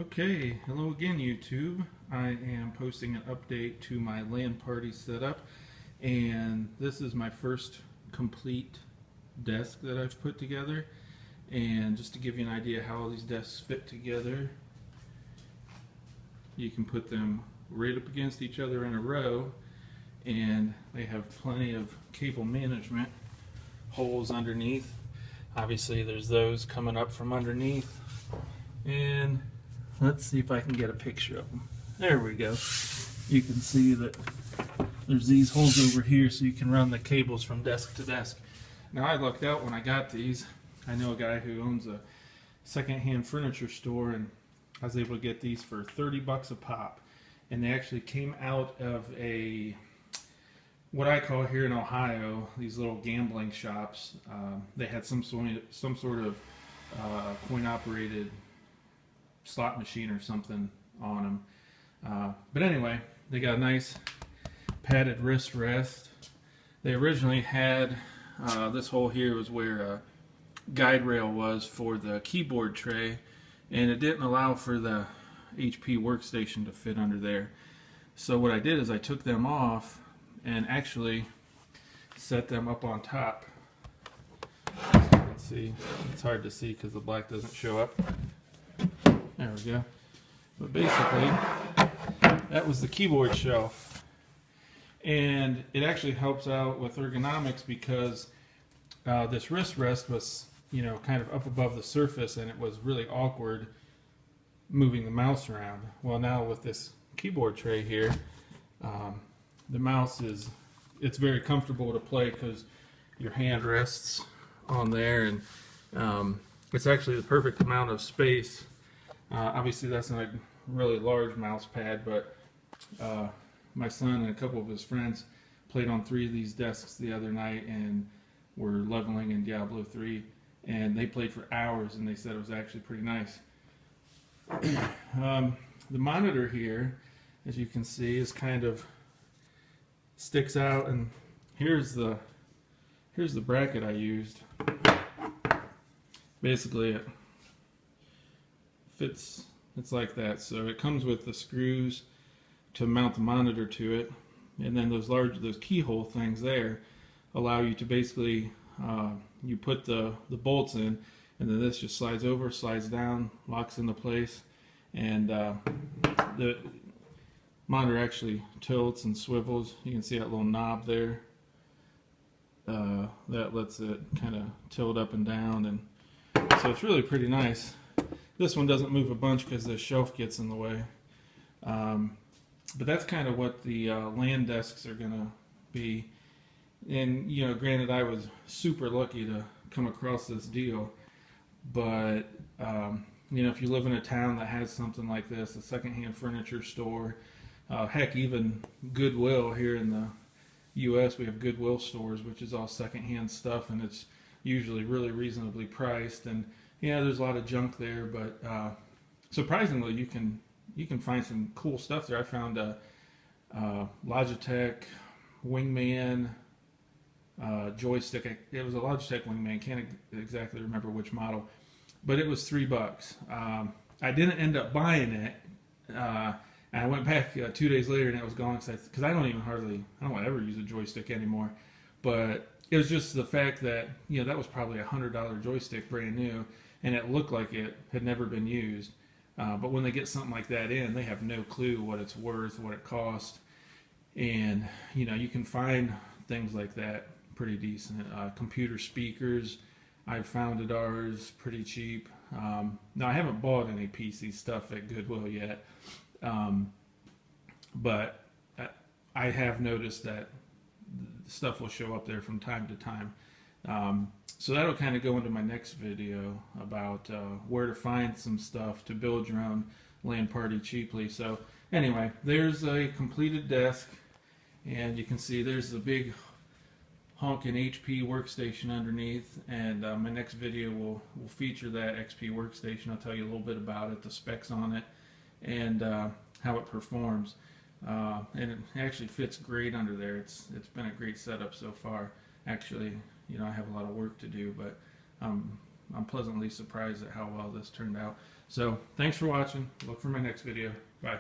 Okay, hello again YouTube. I am posting an update to my LAN party setup, and this is my first complete desk that I've put together. And just to give you an idea how all these desks fit together, you can put them right up against each other in a row, and they have plenty of cable management holes underneath. Obviously there's those coming up from underneath, and let's see if I can get a picture of them. There we go. You can see that there's these holes over here so you can run the cables from desk to desk. Now I lucked out when I got these. I know a guy who owns a secondhand furniture store, and I was able to get these for 30 bucks a pop. And they actually came out of a, what I call here in Ohio, these little gambling shops. They had some sort of coin-operated slot machine or something on them. But anyway, they got a nice padded wrist rest. They originally had this hole here was where a guide rail was for the keyboard tray, and it didn't allow for the HP workstation to fit under there. So what I did is I took them off and actually set them up on top. Let's see, it's hard to see because the black doesn't show up. There we go. But basically, that was the keyboard shelf. And it actually helps out with ergonomics because this wrist rest was, kind of up above the surface, and it was really awkward moving the mouse around. Well, now with this keyboard tray here, the mouse it's very comfortable to play because your hand rests on there, and it's actually the perfect amount of space. Obviously that's not a really large mouse pad, but my son and a couple of his friends played on 3 of these desks the other night and were leveling in Diablo 3, and they played for hours, and they said it was actually pretty nice. The monitor here, as you can see, is kind of sticks out, and here's the bracket I used. Basically it fits, it's like that. So it comes with the screws to mount the monitor to it, and then those keyhole things there allow you to basically you put the bolts in, and then this just slides over, slides down, locks into place, and the monitor actually tilts and swivels. You can see that little knob there. That lets it kind of tilt up and down, and so it's really pretty nice. This one doesn't move a bunch because the shelf gets in the way. But that's kind of what the LAN desks are going to be. And, granted, I was super lucky to come across this deal. But, if you live in a town that has something like this, a secondhand furniture store, heck, even Goodwill here in the U.S., we have Goodwill stores, which is all secondhand stuff, and it's usually really reasonably priced. And there's a lot of junk there, but surprisingly, you can find some cool stuff there. I found a Logitech Wingman joystick. It was a Logitech Wingman. Can't exactly remember which model, but it was $3. I didn't end up buying it, and I went back 2 days later, and it was gone because I don't ever use a joystick anymore. But it was just the fact that that was probably $100 joystick, brand new, and it looked like it had never been used. But when they get something like that in, they have no clue what it's worth, what it cost, and you can find things like that pretty decent. Computer speakers, I've found at ours pretty cheap. Now I haven't bought any PC stuff at Goodwill yet, but I have noticed that stuff will show up there from time to time. So that'll kind of go into my next video about where to find some stuff to build your own LAN party cheaply. So anyway, there's a completed desk, and you can see there's the big honking HP workstation underneath, and my next video will feature that XP workstation. I'll tell you a little bit about it, the specs on it, and how it performs. And it actually fits great under there. It's been a great setup so far. Actually, I have a lot of work to do, but I'm I'm pleasantly surprised at how well this turned out. So thanks for watching. Look for my next video. Bye.